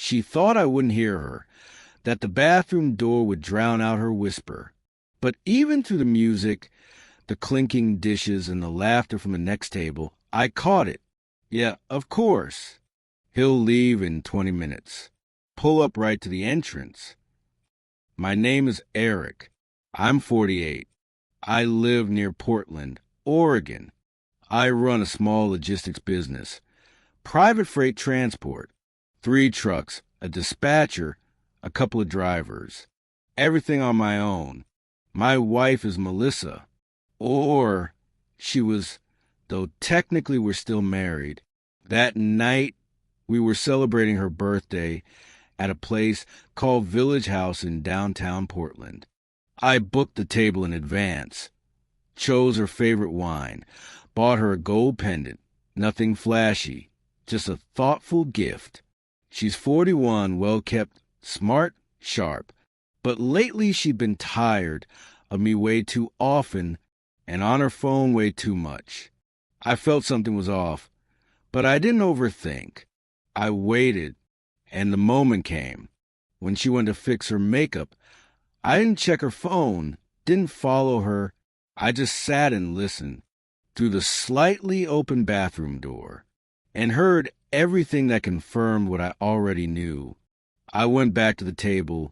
She thought I wouldn't hear her, that the bathroom door would drown out her whisper. But even through the music, the clinking dishes, and the laughter from the next table, I caught it. Yeah, of course. He'll leave in 20 minutes. Pull up right to the entrance. My name is Eric. I'm 48. I live near Portland, Oregon. I run a small logistics business. Private freight transport. 3 trucks, a dispatcher, a couple of drivers. Everything on my own. My wife is Melissa. Or she was, though technically we're still married. That night, we were celebrating her birthday at a place called Village House in downtown Portland. I booked the table in advance, chose her favorite wine, bought her a gold pendant, nothing flashy, just a thoughtful gift. She's 41, well-kept, smart, sharp, but lately she'd been tired of me way too often and on her phone way too much. I felt something was off, but I didn't overthink. I waited, and the moment came. When she went to fix her makeup, I didn't check her phone, didn't follow her. I just sat and listened through the slightly open bathroom door and heard everything that confirmed what I already knew. I went back to the table,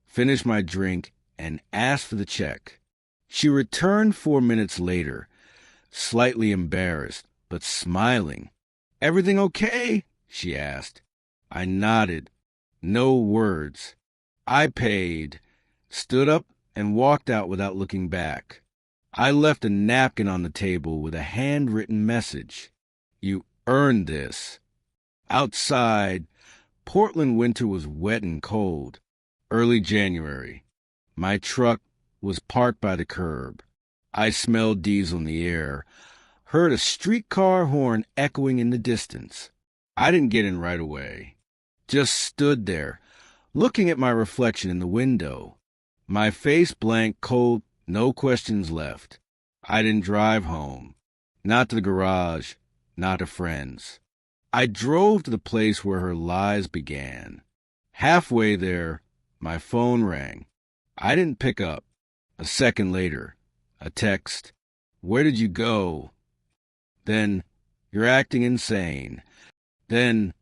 finished my drink, and asked for the check. She returned 4 minutes later, slightly embarrassed, but smiling. "Everything okay?" she asked. I nodded. No words. I paid, stood up, and walked out without looking back. I left a napkin on the table with a handwritten message. "You earned this." Outside, Portland winter was wet and cold. Early January. My truck was parked by the curb. I smelled diesel in the air, heard a streetcar horn echoing in the distance. I didn't get in right away. Just stood there, looking at my reflection in the window. My face blank, cold, no questions left. I didn't drive home. Not to the garage, not to friends. I drove to the place where her lies began. Halfway there, my phone rang. I didn't pick up. A second later, a text. "Where did you go?" Then, "You're acting insane." Then,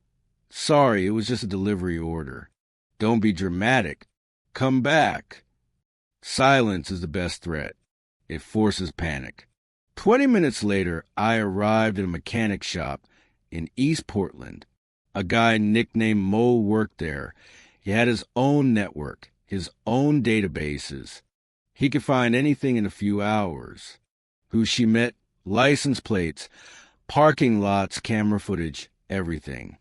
"Sorry, it was just a delivery order. Don't be dramatic. Come back." Silence is the best threat. It forces panic. 20 minutes later, I arrived at a mechanic shop in East Portland. A guy nicknamed Mo worked there. He had his own network, his own databases. He could find anything in a few hours. Who she met, license plates, parking lots, camera footage, everything.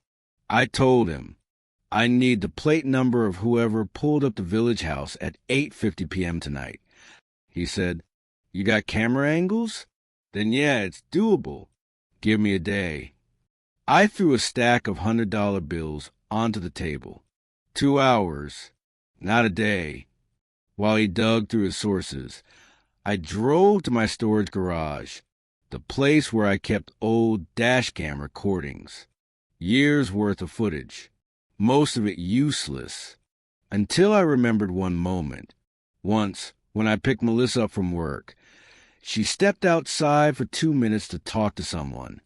I told him, "I need the plate number of whoever pulled up the Village House at 8:50 p.m. tonight." He said, "You got camera angles? Then yeah, it's doable. Give me a day." I threw a stack of $100 bills onto the table. 2 hours, not a day. While he dug through his sources, I drove to my storage garage, the place where I kept old dash cam recordings. Years' worth of footage, most of it useless, until I remembered one moment. Once, when I picked Melissa up from work, she stepped outside for 2 minutes to talk to someone.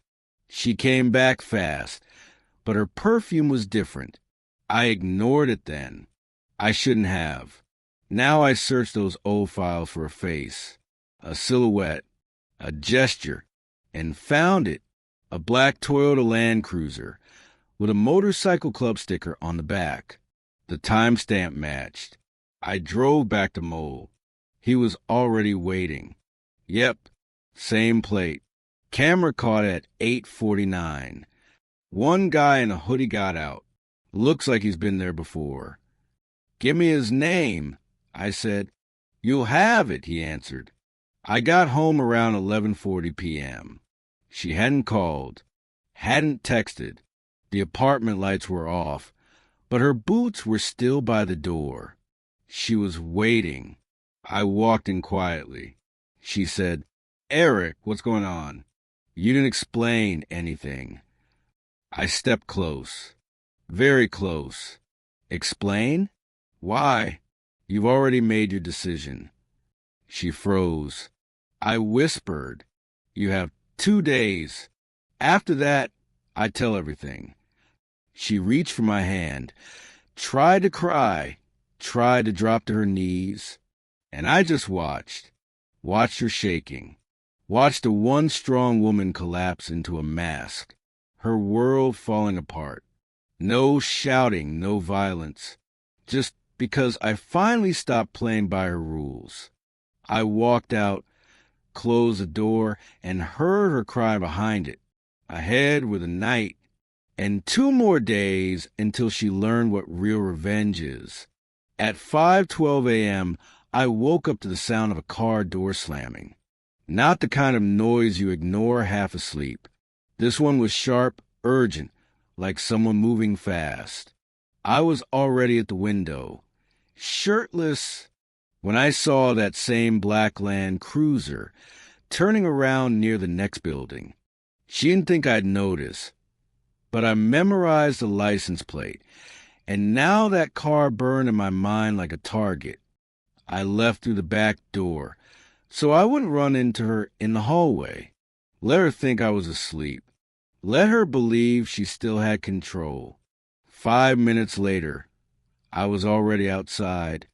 She came back fast, but her perfume was different. I ignored it then. I shouldn't have. Now I searched those old files for a face, a silhouette, a gesture, and found it, a black Toyota Land Cruiser with a motorcycle club sticker on the back. The timestamp matched. I drove back to Mole. He was already waiting. Yep, same plate. Camera caught at 8:49. One guy in a hoodie got out. Looks like he's been there before. "Give me his name," I said. "You'll have it," he answered. I got home around 11:40 p.m. She hadn't called, hadn't texted. The apartment lights were off, but her boots were still by the door. She was waiting. I walked in quietly. She said, "Eric, what's going on? You didn't explain anything." I stepped close, very close. Explain? Why? You've already made your decision. She froze. I whispered, you have 2 days. After that, I tell everything. She reached for my hand, tried to cry, tried to drop to her knees, and I just watched her shaking, watched a one strong woman collapse into a mask, her world falling apart. No shouting, no violence, just because I finally stopped playing by her rules. I walked out, closed the door, and heard her cry behind it. Ahead were the night and 2 more days until she learned what real revenge is. At 5:12 a.m., I woke up to the sound of a car door slamming. Not the kind of noise you ignore half asleep. This one was sharp, urgent, like someone moving fast. I was already at the window, shirtless, when I saw that same black Land Cruiser turning around near the next building. She didn't think I'd notice, but I memorized the license plate, and now that car burned in my mind like a target. I left through the back door, so I wouldn't run into her in the hallway. Let her think I was asleep. Let her believe she still had control. 5 minutes later, I was already outside,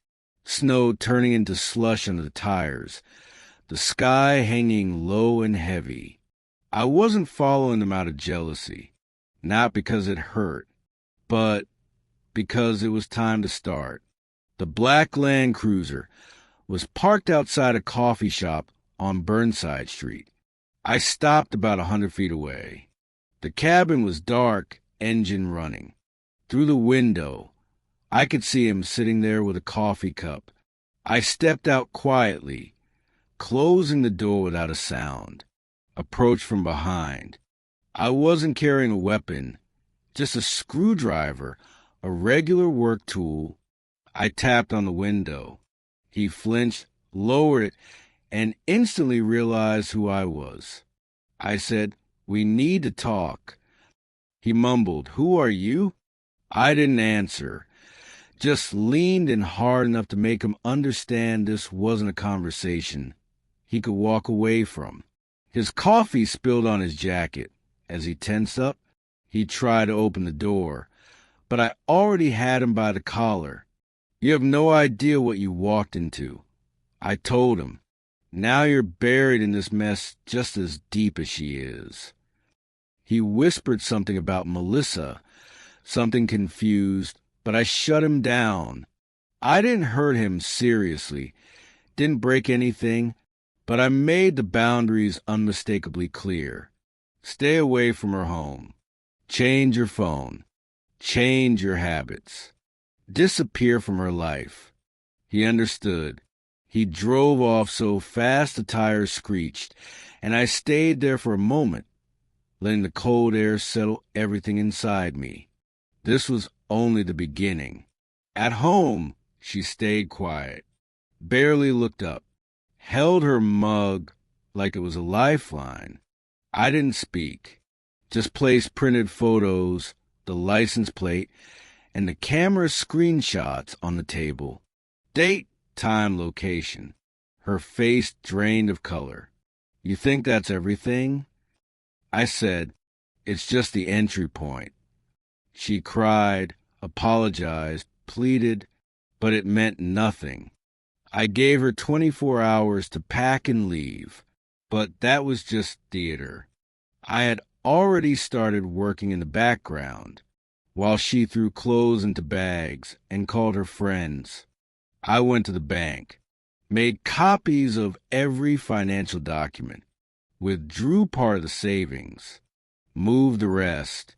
snow turning into slush under the tires, the sky hanging low and heavy. I wasn't following them out of jealousy, not because it hurt, but because it was time to start. The black Land Cruiser was parked outside a coffee shop on Burnside Street. I stopped about 100 feet away. The cabin was dark, engine running. Through the window, I could see him sitting there with a coffee cup. I stepped out quietly, closing the door without a sound. Approached from behind. I wasn't carrying a weapon, just a screwdriver, a regular work tool. I tapped on the window. He flinched, lowered it, and instantly realized who I was. I said, "We need to talk." He mumbled, "Who are you?" I didn't answer, just leaned in hard enough to make him understand this wasn't a conversation he could walk away from. His coffee spilled on his jacket. As he tensed up, he tried to open the door, but I already had him by the collar. "You have no idea what you walked into." I told him. "Now you're buried in this mess just as deep as she is." He whispered something about Melissa, something confused, but I shut him down. I didn't hurt him seriously, didn't break anything, but I made the boundaries unmistakably clear. Stay away from her home. Change your phone. Change your habits. Disappear from her life. He understood. He drove off so fast the tires screeched, and I stayed there for a moment, letting the cold air settle everything inside me. This was only the beginning. At home, she stayed quiet, barely looked up, held her mug like it was a lifeline. I didn't speak, just placed printed photos, the license plate, and the camera screenshots on the table. Date, time, location. Her face drained of color. "You think that's everything?" I said, "It's just the entry point." She cried, apologized, pleaded, but it meant nothing. I gave her 24 hours to pack and leave, but that was just theater. I had already started working in the background, while she threw clothes into bags and called her friends. I went to the bank, made copies of every financial document, withdrew part of the savings, moved the rest.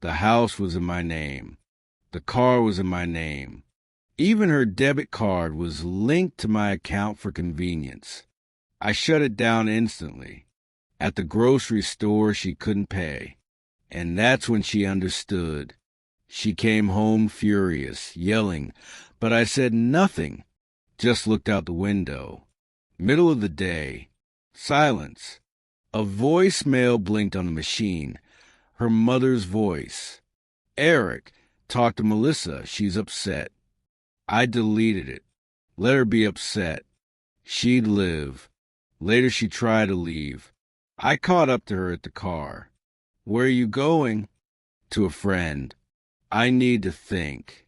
The house was in my name. The car was in my name. Even her debit card was linked to my account for convenience. I shut it down instantly. At the grocery store, she couldn't pay. And that's when she understood. She came home furious, yelling, but I said nothing, just looked out the window. Middle of the day. Silence. A voicemail blinked on the machine. Her mother's voice. "Eric, Talk to Melissa. She's upset. I deleted it. Let her be upset. She'd live. Later she tried to leave. I caught up to her at the car. Where are you going? To a friend. I need to think.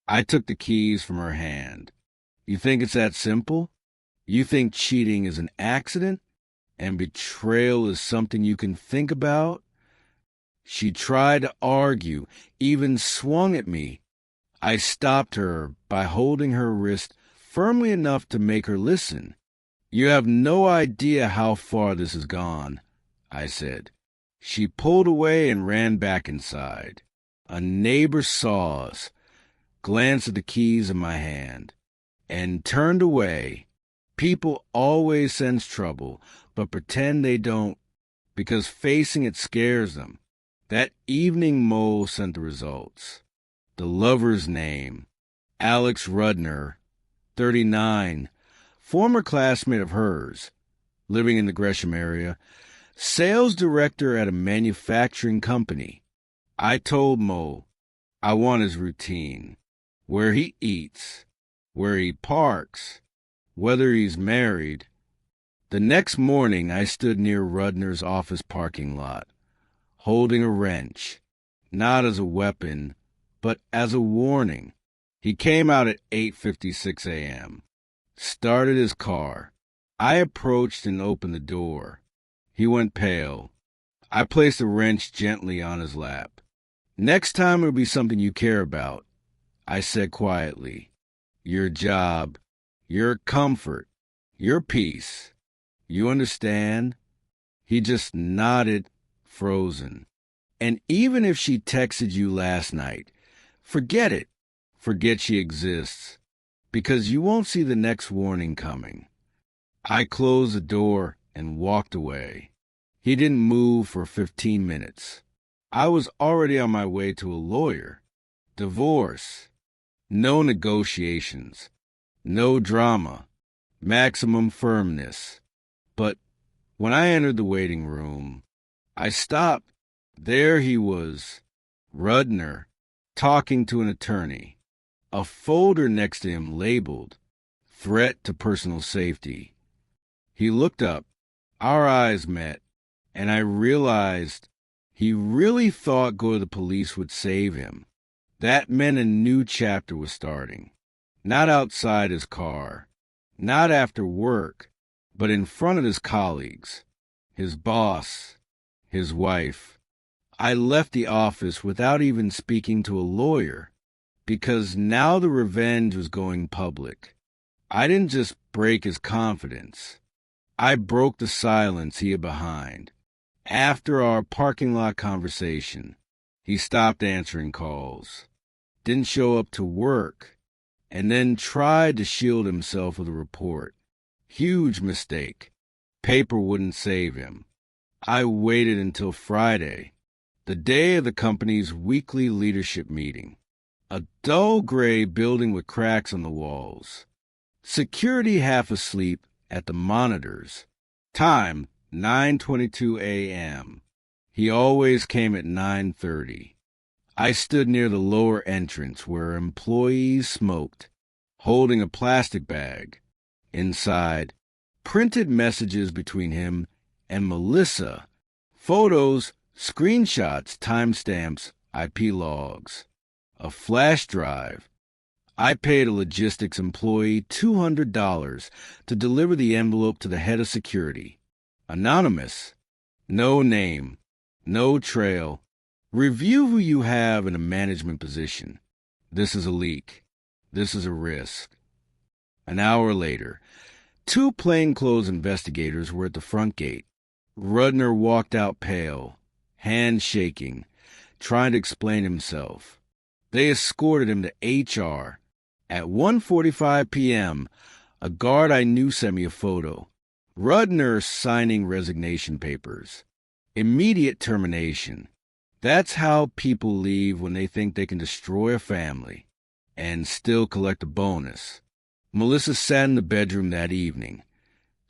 I took the keys from her hand. You think it's that simple? You think cheating is an accident and betrayal is something you can think about? She tried to argue, even swung at me. I stopped her by holding her wrist firmly enough to make her listen. You have no idea how far this has gone, I said. She pulled away and ran back inside. A neighbor saw us, glanced at the keys in my hand, and turned away. People always sense trouble, but pretend they don't, because facing it scares them. That evening Mo sent the results. The lover's name, Alex Rudner, 39, former classmate of hers, living in the Gresham area, sales director at a manufacturing company. I told Mo I want his routine, where he eats, where he parks, whether he's married. The next morning, I stood near Rudner's office parking lot, holding a wrench, not as a weapon, but as a warning. He came out at 8:56 a.m., started his car. I approached and opened the door. He went pale. I placed the wrench gently on his lap. Next time it'll be something you care about, I said quietly. Your job, your comfort, your peace. You understand? He just nodded, frozen. And even if she texted you last night, forget it. Forget she exists, because you won't see the next warning coming. I closed the door and walked away. He didn't move for 15 minutes. I was already on my way to a lawyer. Divorce. No negotiations. No drama. Maximum firmness. But when I entered the waiting room, I stopped. There he was, Rudner, talking to an attorney. A folder next to him labeled, Threat to Personal Safety. He looked up. Our eyes met, and I realized he really thought going to the police would save him. That meant a new chapter was starting. Not outside his car, not after work, but in front of his colleagues, his boss, his wife. I left the office without even speaking to a lawyer, because now the revenge was going public. I didn't just break his confidence. I broke the silence he had behind. After our parking lot conversation, he stopped answering calls, didn't show up to work, and then tried to shield himself with a report. Huge mistake. Paper wouldn't save him. I waited until Friday, the day of the company's weekly leadership meeting. A dull gray building with cracks on the walls. Security half asleep at the monitors. Time, 9:22 a.m. He always came at 9:30. I stood near the lower entrance where employees smoked, holding a plastic bag. Inside, printed messages between him and Melissa. Photos, screenshots, timestamps, IP logs. A flash drive. I paid a logistics employee $200 to deliver the envelope to the head of security. Anonymous. No name. No trail. Review who you have in a management position. This is a leak. This is a risk. An hour later, 2 plainclothes investigators were at the front gate. Rudner walked out pale, hands shaking, trying to explain himself. They escorted him to HR. At 1:45 p.m., a guard I knew sent me a photo. Rudner signing resignation papers. Immediate termination. That's how people leave when they think they can destroy a family and still collect a bonus. Melissa sat in the bedroom that evening,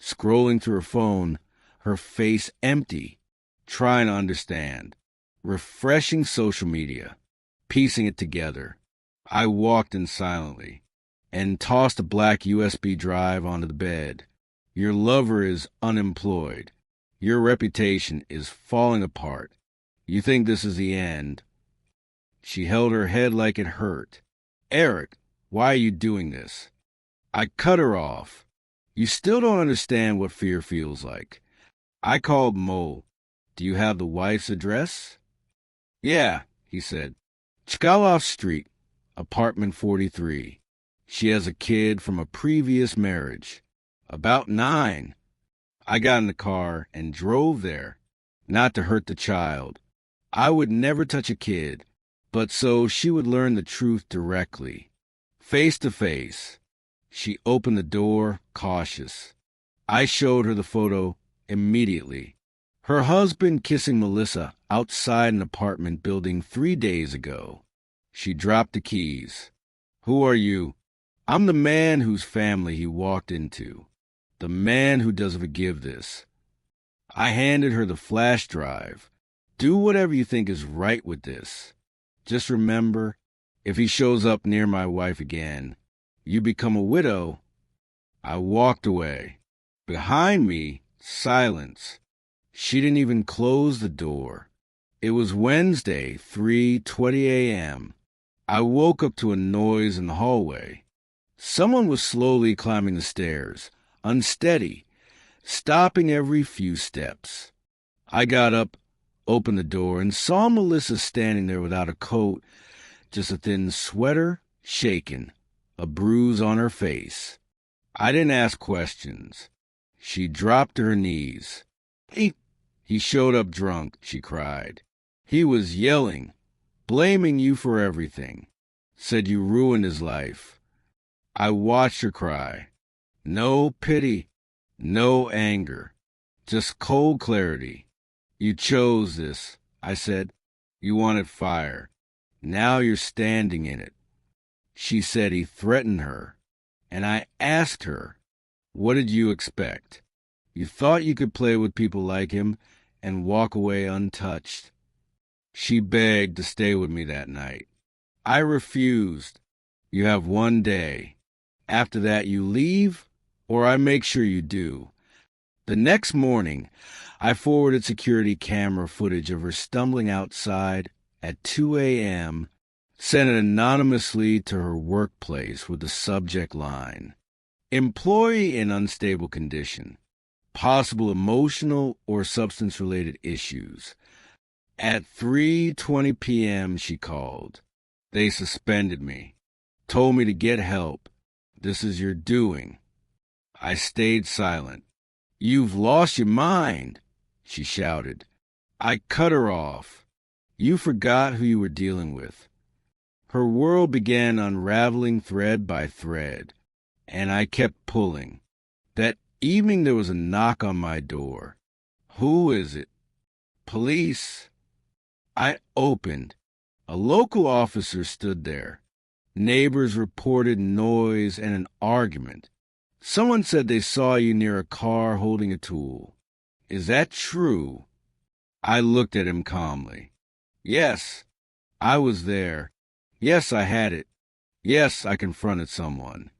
scrolling through her phone, her face empty, trying to understand. Refreshing social media. piecing it together. I walked in silently and tossed a black USB drive onto the bed. Your lover is unemployed. Your reputation is falling apart. You think this is the end. She held her head like it hurt. Eric, why are you doing this? I cut her off. You still don't understand what fear feels like. I called Mo. Do you have the wife's address? Yeah, he said. Chkalov Street, apartment 43. She has a kid from a previous marriage. About 9. I got in the car and drove there, not to hurt the child. I would never touch a kid, but so she would learn the truth directly, face to face. She opened the door, cautious. I showed her the photo immediately. Her husband kissing Melissa outside an apartment building 3 days ago. She dropped the keys. Who are you? I'm the man whose family he walked into. The man who doesn't forgive this. I handed her the flash drive. Do whatever you think is right with this. Just remember, if he shows up near my wife again, you become a widow. I walked away. Behind me, silence. She didn't even close the door. It was Wednesday, 3:20 a.m. I woke up to a noise in the hallway. Someone was slowly climbing the stairs, unsteady, stopping every few steps. I got up, opened the door, and saw Melissa standing there without a coat, just a thin sweater, shaken, a bruise on her face. I didn't ask questions. She dropped to her knees. He showed up drunk, she cried. He was yelling, blaming you for everything. Said you ruined his life. I watched her cry. No pity, no anger, just cold clarity. You chose this, I said. You wanted fire. Now you're standing in it. She said he threatened her, and I asked her, what did you expect? You thought you could play with people like him and walk away untouched. She begged to stay with me that night. I refused. You have 1 day. After that, you leave, or I make sure you do. The next morning, I forwarded security camera footage of her stumbling outside at 2 a.m., sent it anonymously to her workplace with the subject line, employee in unstable condition, possible emotional or substance-related issues. At 3:20 p.m., she called. They suspended me, told me to get help. This is your doing. I stayed silent. You've lost your mind, she shouted. I cut her off. You forgot who you were dealing with. Her world began unraveling thread by thread, and I kept pulling. That evening there was a knock on my door. Who is it? Police. I opened. A local officer stood there. Neighbors reported noise and an argument. Someone said they saw you near a car holding a tool. Is that true? I looked at him calmly. Yes, I was there. Yes, I had it. Yes, I confronted someone.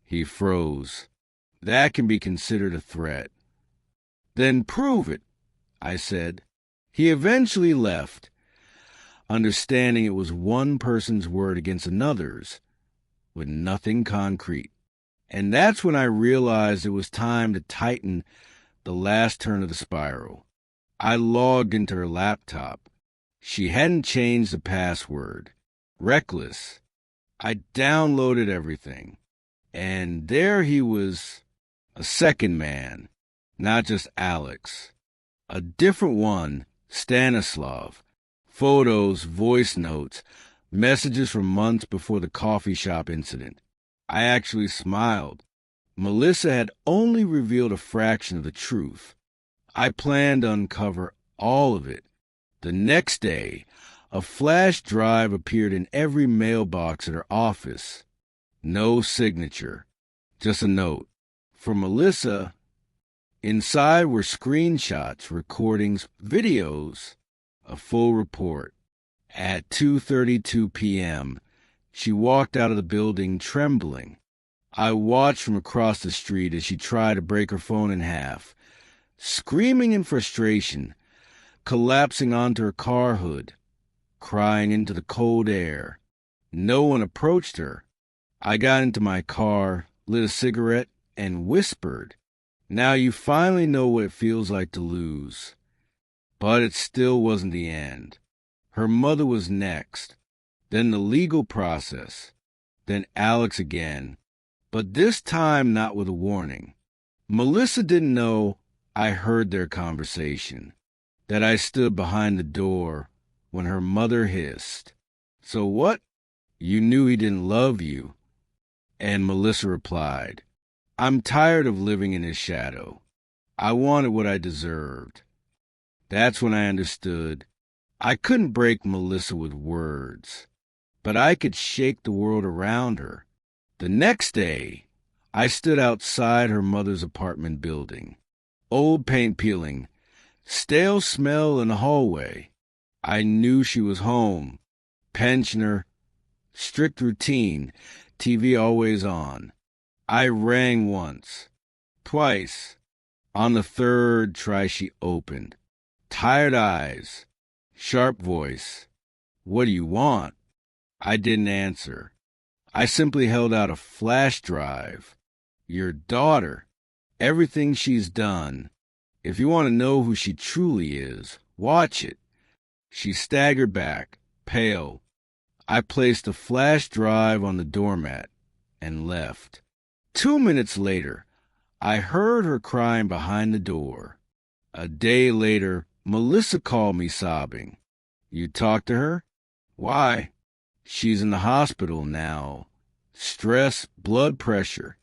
He froze. That can be considered a threat. Then prove it, I said. He eventually left, understanding it was one person's word against another's, with nothing concrete. And that's when I realized it was time to tighten the last turn of the spiral. I logged into her laptop. She hadn't changed the password. Reckless. I downloaded everything. And there he was, a second man, not just Alex. A different one, Stanislav. Photos, voice notes, messages from months before the coffee shop incident. I actually smiled. Melissa had only revealed a fraction of the truth. I planned to uncover all of it. The next day, a flash drive appeared in every mailbox at her office. No signature, just a note. For Melissa, inside were screenshots, recordings, videos, a full report. At 2:32 p.m., she walked out of the building trembling. I watched from across the street as she tried to break her phone in half, screaming in frustration, collapsing onto her car hood, crying into the cold air. No one approached her. I got into my car, lit a cigarette, and whispered, "Now you finally know what it feels like to lose." But it still wasn't the end. Her mother was next, then the legal process, then Alex again, but this time not with a warning. Melissa didn't know I heard their conversation, that I stood behind the door when her mother hissed, "So what? You knew he didn't love you?" And Melissa replied, "I'm tired of living in his shadow. I wanted what I deserved." That's when I understood I couldn't break Melissa with words, but I could shake the world around her. The next day, I stood outside her mother's apartment building. Old paint peeling, stale smell in the hallway. I knew she was home. Pensioner, strict routine, TV always on. I rang once, twice. On the third try she opened. Tired eyes, sharp voice. "What do you want?" I didn't answer. I simply held out a flash drive. "Your daughter. Everything she's done. If you want to know who she truly is, watch it." She staggered back, pale. I placed the flash drive on the doormat and left. 2 minutes later, I heard her crying behind the door. A day later, Melissa called me sobbing. "You talked to her?" "Why?" "She's in the hospital now. Stress, blood pressure."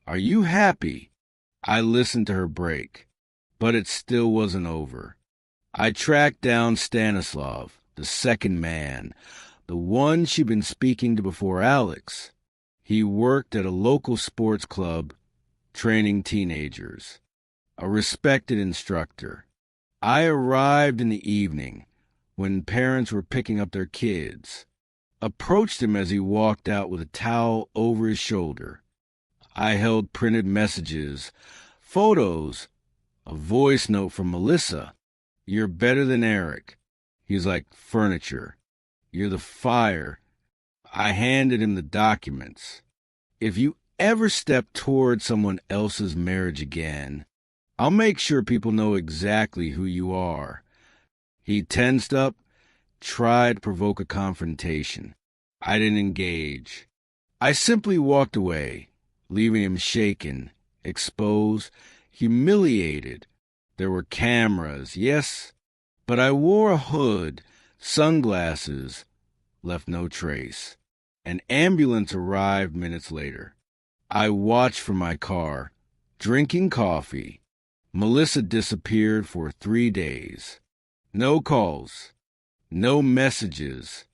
"Are you happy?" I listened to her break, but it still wasn't over. I tracked down Stanislav, the second man, the one she'd been speaking to before Alex. He worked at a local sports club, training teenagers. A respected instructor. I arrived in the evening, when parents were picking up their kids. Approached him as he walked out with a towel over his shoulder. I held printed messages, photos, a voice note from Melissa. "You're better than Eric. He's like furniture. You're the fire." I handed him the documents. "If you ever step toward someone else's marriage again, I'll make sure people know exactly who you are." He tensed up, tried to provoke a confrontation. I didn't engage. I simply walked away, leaving him shaken, exposed, humiliated. There were cameras, yes, but I wore a hood, sunglasses, left no trace. An ambulance arrived minutes later. I watched from my car, drinking coffee. Melissa disappeared for 3 days. No calls, no messages.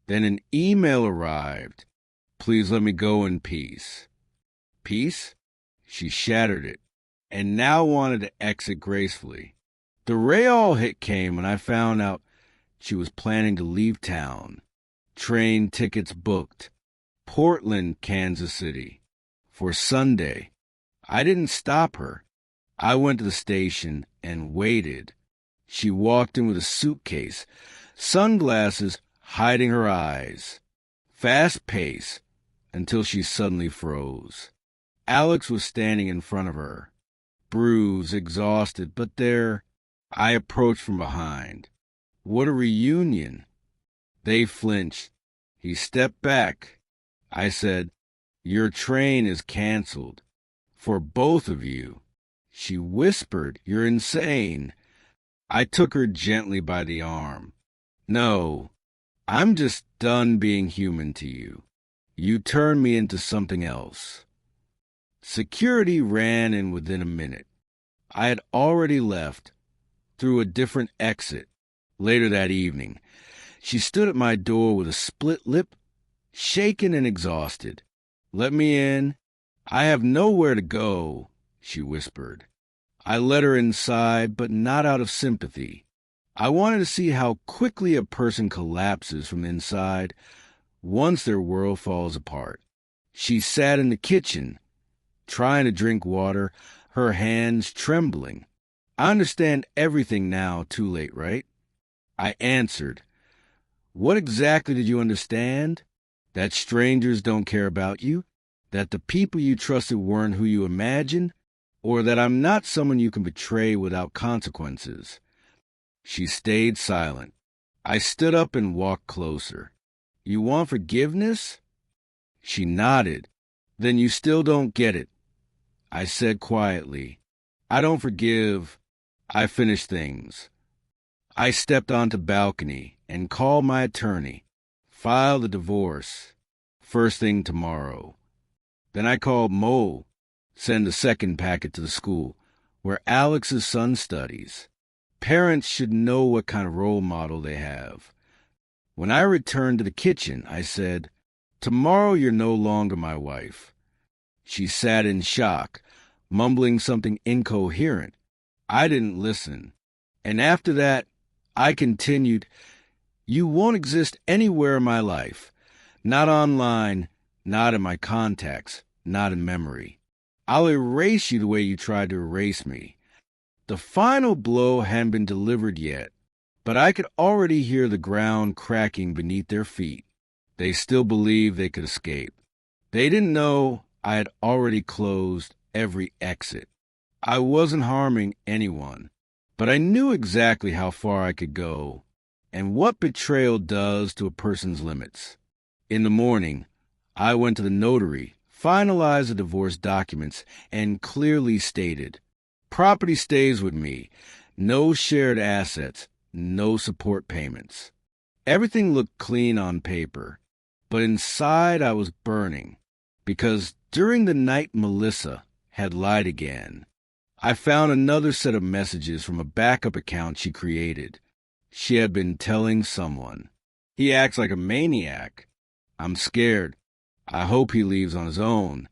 Then an email arrived. "Please let me go in peace." Peace? She shattered it, and now wanted to exit gracefully. The Real hit came when I found out she was planning to leave town. Train tickets booked. Portland, Kansas City. For Sunday. I didn't stop her. I went to the station and waited. She walked in with a suitcase, sunglasses hiding her eyes. Fast pace, until she suddenly froze. Alex was standing in front of her, bruised, exhausted, but there. I approached from behind. What a reunion. They flinched. He stepped back. I said, "Your train is canceled. For both of you." She whispered, "You're insane." I took her gently by the arm. "No, I'm just done being human to you. You turned me into something else." Security ran in within a minute. I had already left, through a different exit. Later that evening, she stood at my door with a split lip, shaken and exhausted. "Let me in. I have nowhere to go," she whispered. I let her inside, but not out of sympathy. I wanted to see how quickly a person collapses from the inside once their world falls apart. She sat in the kitchen, trying to drink water, her hands trembling. I understand everything now, too late, right? I answered. What exactly did you understand? That strangers don't care about you? That the people you trusted weren't who you imagined? Or that I'm not someone you can betray without consequences? She stayed silent. I stood up and walked closer. You want forgiveness? She nodded. Then you still don't get it. I said quietly. I don't forgive. I finish things. I stepped onto the balcony and called my attorney. File the divorce. First thing tomorrow. Then I called Mo. Send a second packet to the school where Alex's son studies. Parents should know what kind of role model they have. When I returned to the kitchen, I said, Tomorrow you're no longer my wife. She sat in shock, mumbling something incoherent. I didn't listen. And after that, I continued, You won't exist anywhere in my life. Not online, not in my contacts, not in memory. I'll erase you the way you tried to erase me. The final blow hadn't been delivered yet, but I could already hear the ground cracking beneath their feet. They still believed they could escape. They didn't know I had already closed every exit. I wasn't harming anyone, but I knew exactly how far I could go and what betrayal does to a person's limits. In the morning, I went to the notary, finalized the divorce documents, and clearly stated, Property stays with me, no shared assets, no support payments. Everything looked clean on paper, but inside I was burning, because during the night Melissa had lied again. I found another set of messages from a backup account she created. She had been telling someone. He acts like a maniac. I'm scared. I hope he leaves on his own.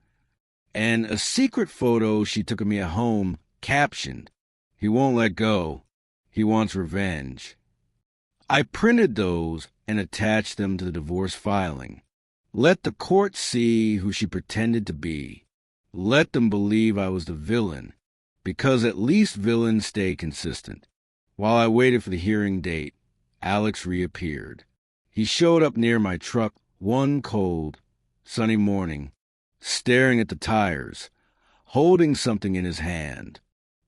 And a secret photo she took of me at home, captioned, He won't let go. He wants revenge. I printed those and attached them to the divorce filing. Let the court see who she pretended to be. Let them believe I was the villain, because at least villains stay consistent. While I waited for the hearing date, Alex reappeared. He showed up near my truck one cold, sunny morning, staring at the tires, holding something in his hand.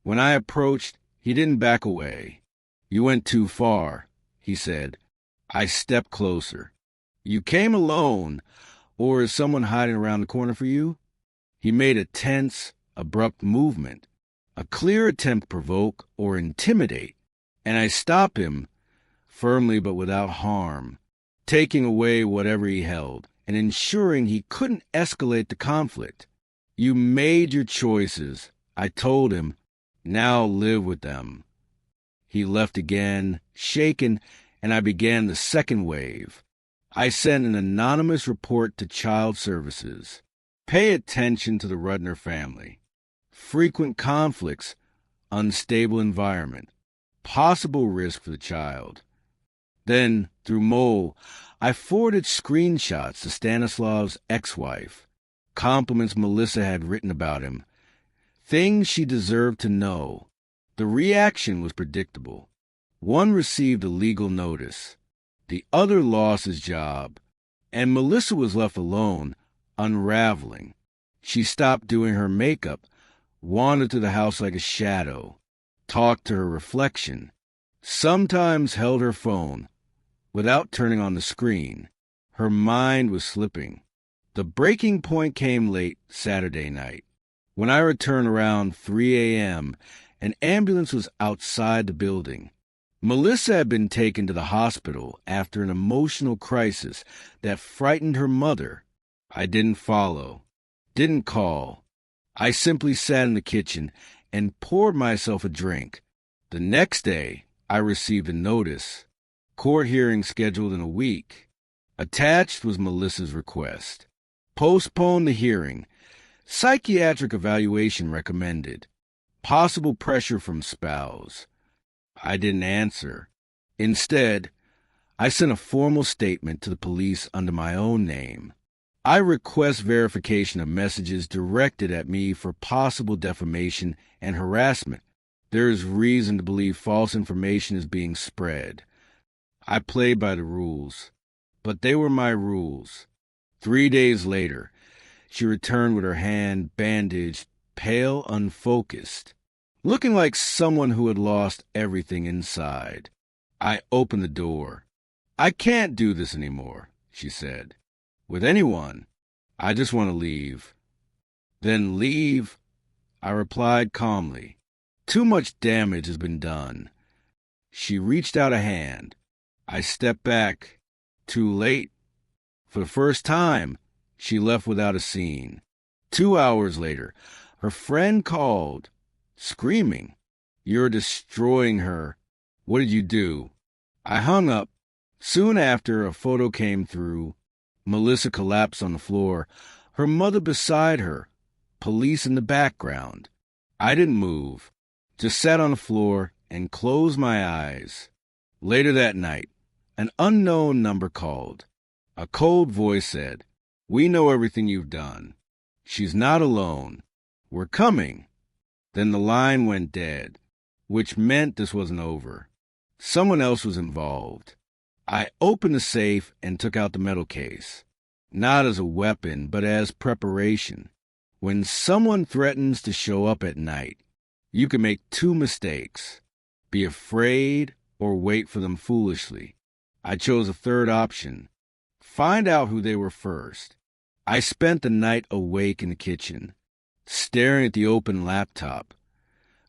When I approached, he didn't back away. You went too far, he said. I stepped closer. You came alone, or is someone hiding around the corner for you? He made a tense, abrupt movement, a clear attempt to provoke or intimidate, and I stopped him, firmly but without harm, taking away whatever he held and ensuring he couldn't escalate the conflict. You made your choices, I told him. Now live with them. He left again, shaken, and I began the second wave. I sent an anonymous report to Child Services. Pay attention to the Rudner family. Frequent conflicts, unstable environment, possible risk for the child. Then, through Mole, I forwarded screenshots to Stanislav's ex-wife, compliments Melissa had written about him, things she deserved to know. The reaction was predictable. One received a legal notice. The other lost his job, and Melissa was left alone, unraveling. She stopped doing her makeup, wandered through the house like a shadow, talked to her reflection, sometimes held her phone without turning on the screen. Her mind was slipping. The breaking point came late Saturday night. When I returned around 3 a.m., an ambulance was outside the building. Melissa had been taken to the hospital after an emotional crisis that frightened her mother. I didn't follow, didn't call. I simply sat in the kitchen and poured myself a drink. The next day, I received a notice. Court hearing scheduled in a week. Attached was Melissa's request. Postpone the hearing. Psychiatric evaluation recommended. Possible pressure from spouse. I didn't answer. Instead, I sent a formal statement to the police under my own name. I request verification of messages directed at me for possible defamation and harassment. There is reason to believe false information is being spread. I played by the rules, but they were my rules. 3 days later, she returned with her hand bandaged, pale, unfocused, looking like someone who had lost everything inside. I opened the door. "I can't do this anymore," she said. "With anyone. I just want to leave." "Then leave," I replied calmly. "Too much damage has been done." She reached out a hand. I stepped back. Too late. For the first time, she left without a scene. 2 hours later, her friend called, screaming, "You're destroying her. What did you do?" I hung up. Soon after, a photo came through. Melissa collapsed on the floor, her mother beside her, police in the background. I didn't move, just sat on the floor and closed my eyes. Later that night, an unknown number called. A cold voice said, "We know everything you've done. She's not alone. We're coming." Then the line went dead, which meant this wasn't over. Someone else was involved. I opened the safe and took out the metal case, not as a weapon, but as preparation. When someone threatens to show up at night, you can make 2 mistakes: be afraid or wait for them foolishly. I chose a third option: find out who they were first. I spent the night awake in the kitchen, staring at the open laptop,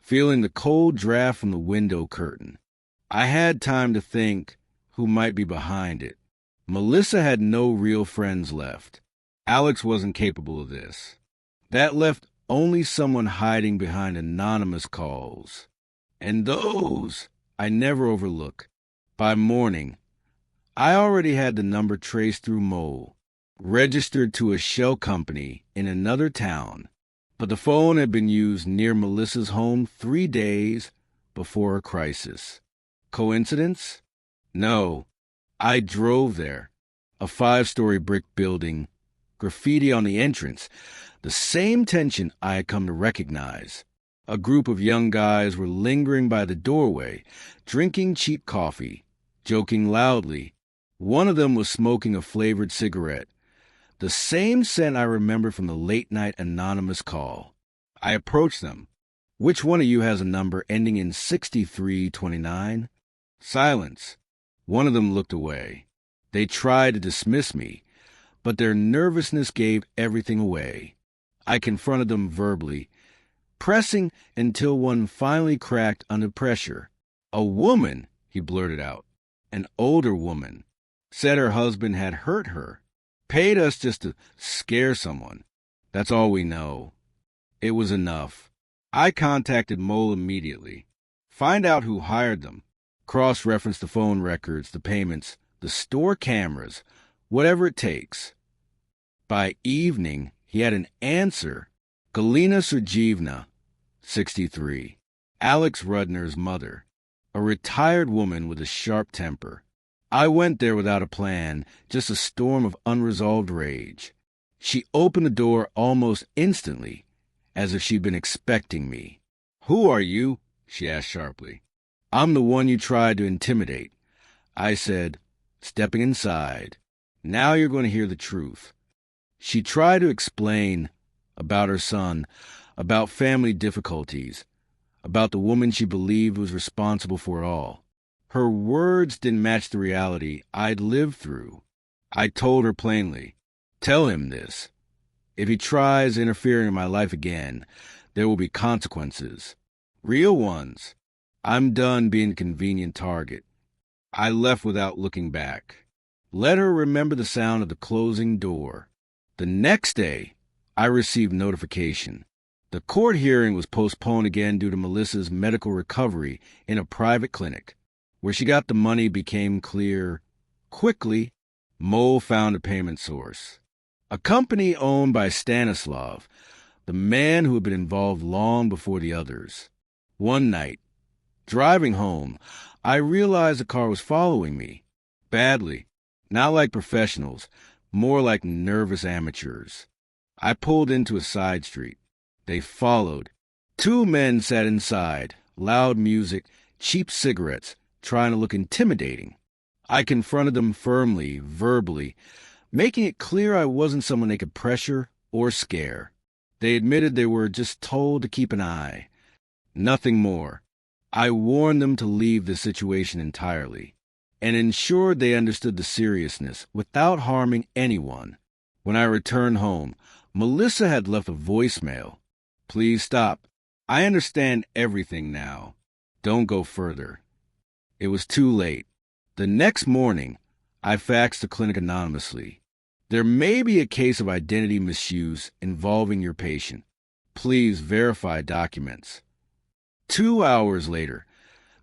feeling the cold draft from the window curtain. I had time to think who might be behind it. Melissa had no real friends left. Alex wasn't capable of this. That left only someone hiding behind anonymous calls. And those I never overlook. By morning, I already had the number traced through Mole, registered to a shell company in another town, but the phone had been used near Melissa's home 3 days before a crisis. Coincidence? No. I drove there. A 5-story brick building, graffiti on the entrance, the same tension I had come to recognize. A group of young guys were lingering by the doorway, drinking cheap coffee, joking loudly. One of them was smoking a flavored cigarette, the same scent I remembered from the late-night anonymous call. I approached them. "Which one of you has a number ending in 6329? Silence. One of them looked away. They tried to dismiss me, but their nervousness gave everything away. I confronted them verbally, pressing until one finally cracked under pressure. "A woman," he blurted out. "An older woman. Said her husband had hurt her. Paid us just to scare someone. That's all we know." It was enough. I contacted Mole immediately. Find out who hired them. Cross-reference the phone records, the payments, the store cameras, whatever it takes. By evening, he had an answer. Galina Sergeyevna, 63. Alex Rudner's mother. A retired woman with a sharp temper. I went there without a plan, just a storm of unresolved rage. She opened the door almost instantly, as if she'd been expecting me. "Who are you?" she asked sharply. "I'm the one you tried to intimidate," I said, stepping inside. "Now you're going to hear the truth." She tried to explain about her son, about family difficulties, about the woman she believed was responsible for it all. Her words didn't match the reality I'd lived through. I told her plainly, "Tell him this. If he tries interfering in my life again, there will be consequences. Real ones. I'm done being a convenient target." I left without looking back. Let her remember the sound of the closing door. The next day, I received notification. The court hearing was postponed again due to Melissa's medical recovery in a private clinic. Where she got the money became clear. Quickly, Mole found a payment source. A company owned by Stanislav, the man who had been involved long before the others. One night, Driving home, I realized the car was following me. Badly. Not like professionals, more like nervous amateurs. I pulled into a side street. They followed. Two men sat inside, loud music, cheap cigarettes, trying to look intimidating. I confronted them firmly, verbally, making it clear I wasn't someone they could pressure or scare. They admitted they were just told to keep an eye. Nothing more. I warned them to leave the situation entirely, and ensured they understood the seriousness without harming anyone. When I returned home, Melissa had left a voicemail. Please stop. I understand everything now. Don't go further. It was too late. The next morning, I faxed the clinic anonymously. There may be a case of identity misuse involving your patient. Please verify documents. 2 hours later,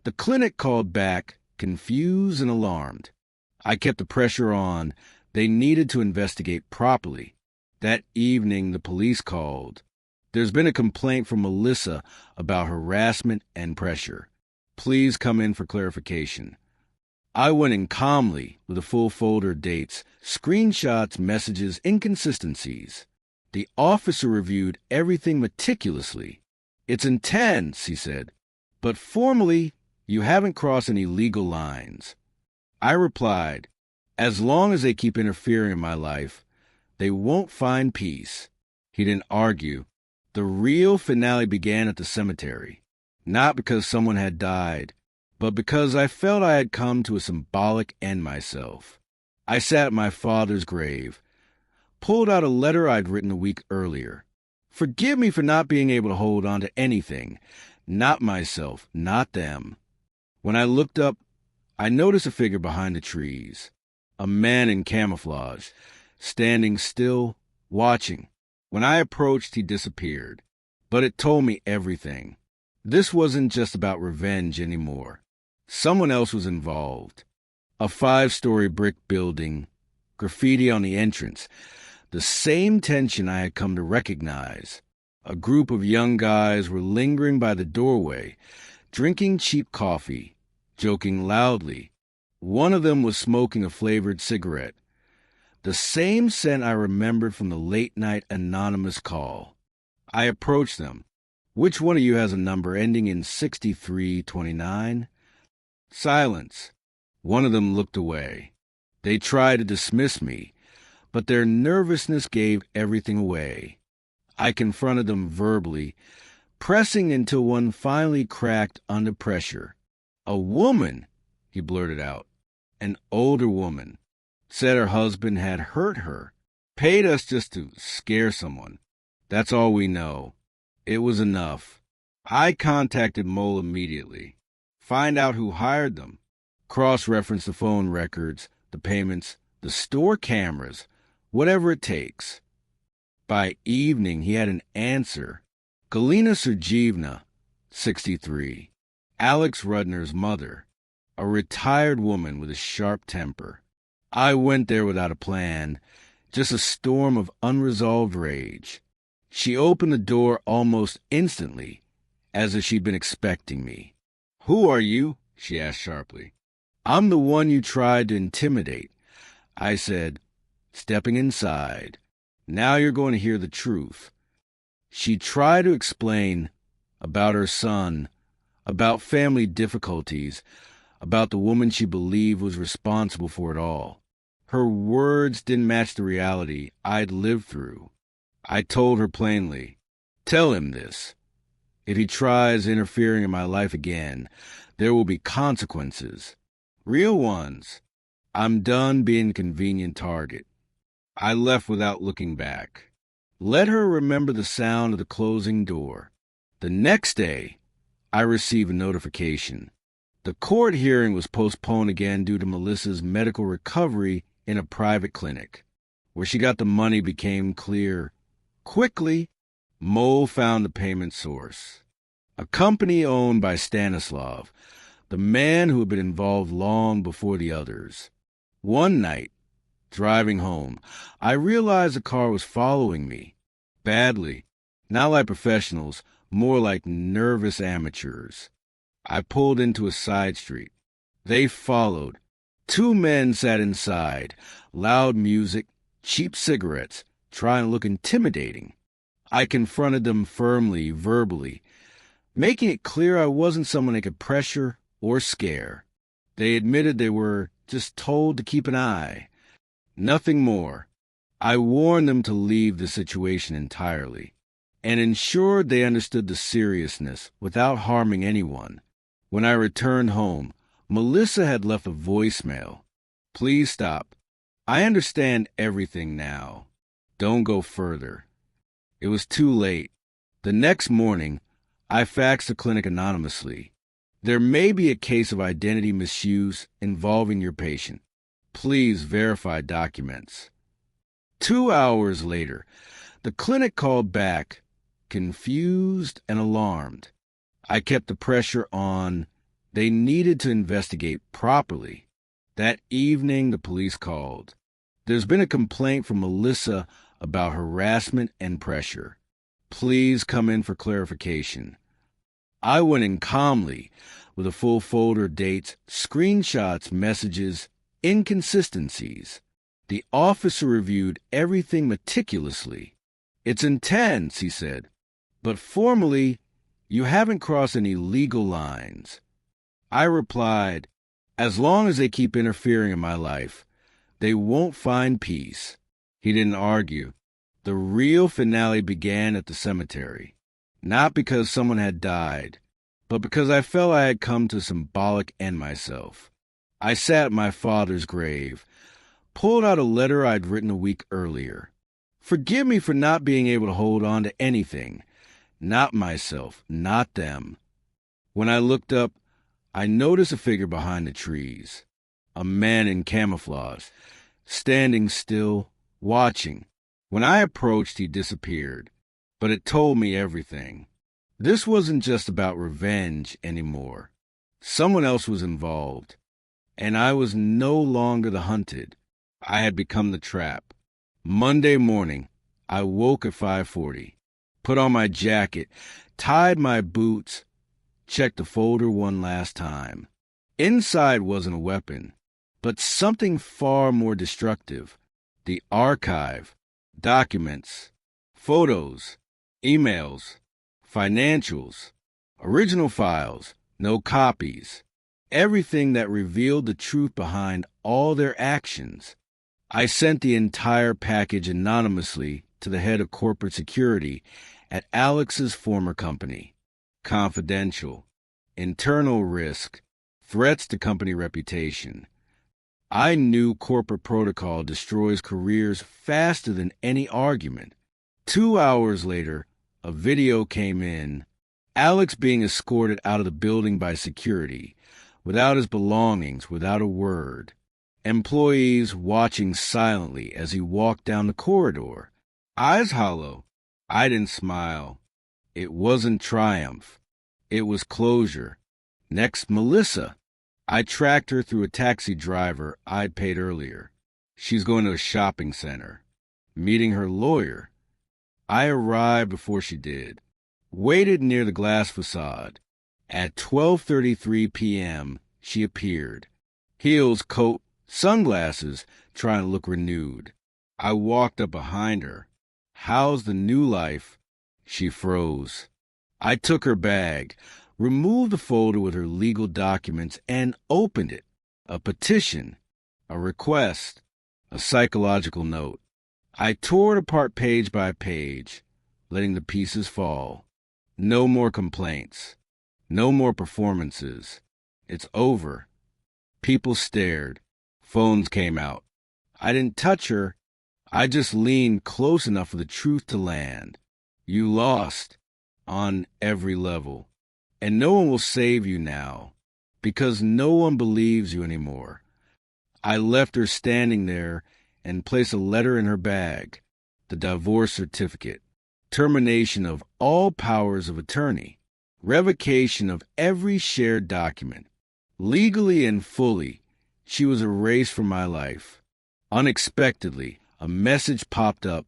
the clinic called back, confused and alarmed. I kept the pressure on. They needed to investigate properly. That evening, the police called. There's been a complaint from Melissa about harassment and pressure. Please come in for clarification. I went in calmly with a full folder of dates, screenshots, messages, inconsistencies. The officer reviewed everything meticulously. It's intense, he said, but formally, you haven't crossed any legal lines. I replied, as long as they keep interfering in my life, they won't find peace. He didn't argue. The real finale began at the cemetery, not because someone had died, but because I felt I had come to a symbolic end myself. I sat at my father's grave, pulled out a letter I'd written a week earlier. Forgive me for not being able to hold on to anything, not myself, not them. When I looked up, I noticed a figure behind the trees, a man in camouflage, standing still, watching. When I approached, he disappeared, but it told me everything. This wasn't just about revenge anymore. Someone else was involved. A 5-story brick building, graffiti on the entrance, the same tension I had come to recognize. A group of young guys were lingering by the doorway, drinking cheap coffee, joking loudly. One of them was smoking a flavored cigarette, the same scent I remembered from the late-night anonymous call. I approached them. Which one of you has a number ending in 6329? Silence. One of them looked away. They tried to dismiss me, but their nervousness gave everything away. I confronted them verbally, pressing until one finally cracked under pressure. A woman, he blurted out. An older woman. Said her husband had hurt her. Paid us just to scare someone. That's all we know. It was enough. I contacted Mole immediately. Find out who hired them. Cross-reference the phone records, the payments, the store cameras, whatever it takes. By evening, he had an answer. Galina Sergeevna, 63. Alex Rudner's mother. A retired woman with a sharp temper. I went there without a plan, just a storm of unresolved rage. She opened the door almost instantly, as if she'd been expecting me. Who are you? She asked sharply. I'm the one you tried to intimidate, I said, stepping inside. Now you're going to hear the truth. She tried to explain about her son, about family difficulties, about the woman she believed was responsible for it all. Her words didn't match the reality I'd lived through. I told her plainly, tell him this. If he tries interfering in my life again, there will be consequences. Real ones. I'm done being a convenient target. I left without looking back. Let her remember the sound of the closing door. The next day, I received a notification. The court hearing was postponed again due to Melissa's medical recovery in a private clinic. Where she got the money became clear. Quickly, Mole found the payment source. A company owned by Stanislav, the man who had been involved long before the others. One night, driving home, I realized the car was following me. Badly. Not like professionals, more like nervous amateurs. I pulled into a side street. They followed. Two men sat inside, loud music, cheap cigarettes, trying to look intimidating. I confronted them firmly, verbally, making it clear I wasn't someone they could pressure or scare. They admitted they were just told to keep an eye. Nothing more. I warned them to leave the situation entirely, and ensured they understood the seriousness without harming anyone. When I returned home, Melissa had left a voicemail. Please stop. I understand everything now. Don't go further. It was too late. The next morning, I faxed the clinic anonymously. There may be a case of identity misuse involving your patient. Please verify documents. 2 hours later, the clinic called back, confused and alarmed. I kept the pressure on. They needed to investigate properly. That evening, the police called. There's been a complaint from Melissa about harassment and pressure. Please come in for clarification. I went in calmly with a full folder of dates, screenshots, messages, inconsistencies. The officer reviewed everything meticulously. It's intense, he said, but formally, you haven't crossed any legal lines. I replied, as long as they keep interfering in my life, they won't find peace. He didn't argue. The real finale began at the cemetery, not because someone had died, but because I felt I had come to symbolic end myself. I sat at my father's grave, pulled out a letter I'd written a week earlier. Forgive me for not being able to hold on to anything. Not myself, not them. When I looked up, I noticed a figure behind the trees. A man in camouflage, standing still, watching. When I approached, he disappeared. But it told me everything. This wasn't just about revenge anymore. Someone else was involved. And I was no longer the hunted. I had become the trap. Monday morning, I woke at 5:40, put on my jacket, tied my boots, checked the folder one last time. Inside wasn't a weapon, but something far more destructive. The archive, documents, photos, emails, financials, original files, no copies, everything that revealed the truth behind all their actions. I sent the entire package anonymously to the head of corporate security at Alex's former company. Confidential, internal risk, threats to company reputation. I knew corporate protocol destroys careers faster than any argument. 2 hours later, a video came in, Alex being escorted out of the building by security, without his belongings, without a word. Employees watching silently as he walked down the corridor. Eyes hollow. I didn't smile. It wasn't triumph. It was closure. Next, Melissa. I tracked her through a taxi driver I'd paid earlier. She's going to a shopping center. Meeting her lawyer. I arrived before she did. Waited near the glass facade. At 12:33 p.m., she appeared. Heels, coat, sunglasses, trying to look renewed. I walked up behind her. How's the new life? She froze. I took her bag, removed the folder with her legal documents, and opened it. A petition, a request, a psychological note. I tore it apart page by page, letting the pieces fall. No more complaints. No more performances. It's over. People stared. Phones came out. I didn't touch her. I just leaned close enough for the truth to land. You lost. On every level. And no one will save you now. Because no one believes you anymore. I left her standing there and placed a letter in her bag. The divorce certificate. Termination of all powers of attorney. Revocation of every shared document. Legally and fully, she was erased from my life. Unexpectedly, a message popped up.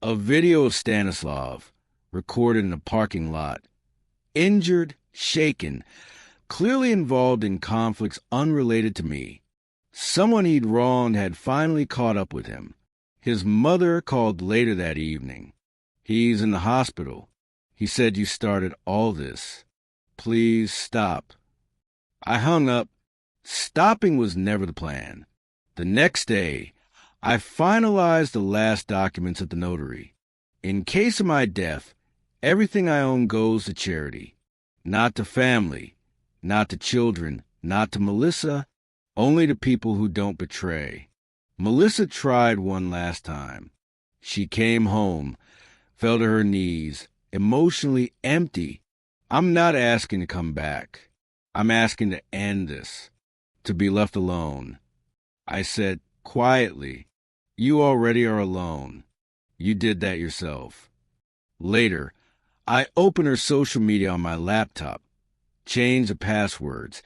A video of Stanislav, recorded in a parking lot. Injured, shaken, clearly involved in conflicts unrelated to me. Someone he'd wronged had finally caught up with him. His mother called later that evening. "He's in the hospital. He said you started all this. Please stop." I hung up. Stopping was never the plan. The next day, I finalized the last documents at the notary. In case of my death, everything I own goes to charity. Not to family, not to children, not to Melissa, only to people who don't betray. Melissa tried one last time. She came home, fell to her knees, emotionally empty. I'm not asking to come back. I'm asking to end this, to be left alone. I said quietly, "You already are alone. You did that yourself." Later, I opened her social media on my laptop, changed the passwords,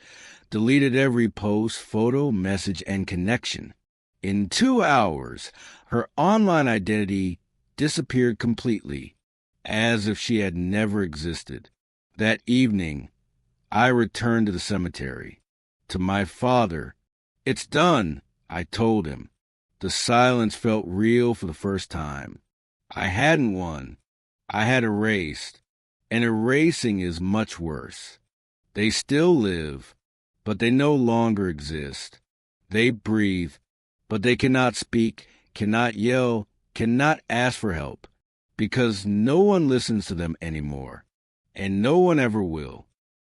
deleted every post, photo, message, and connection. In 2 hours, her online identity disappeared completely, as if she had never existed. That evening, I returned to the cemetery. To my father, "It's done," I told him. The silence felt real for the first time. I hadn't won. I had erased. And erasing is much worse. They still live, but they no longer exist. They breathe, but they cannot speak, cannot yell, cannot ask for help, because no one listens to them anymore, and no one ever will.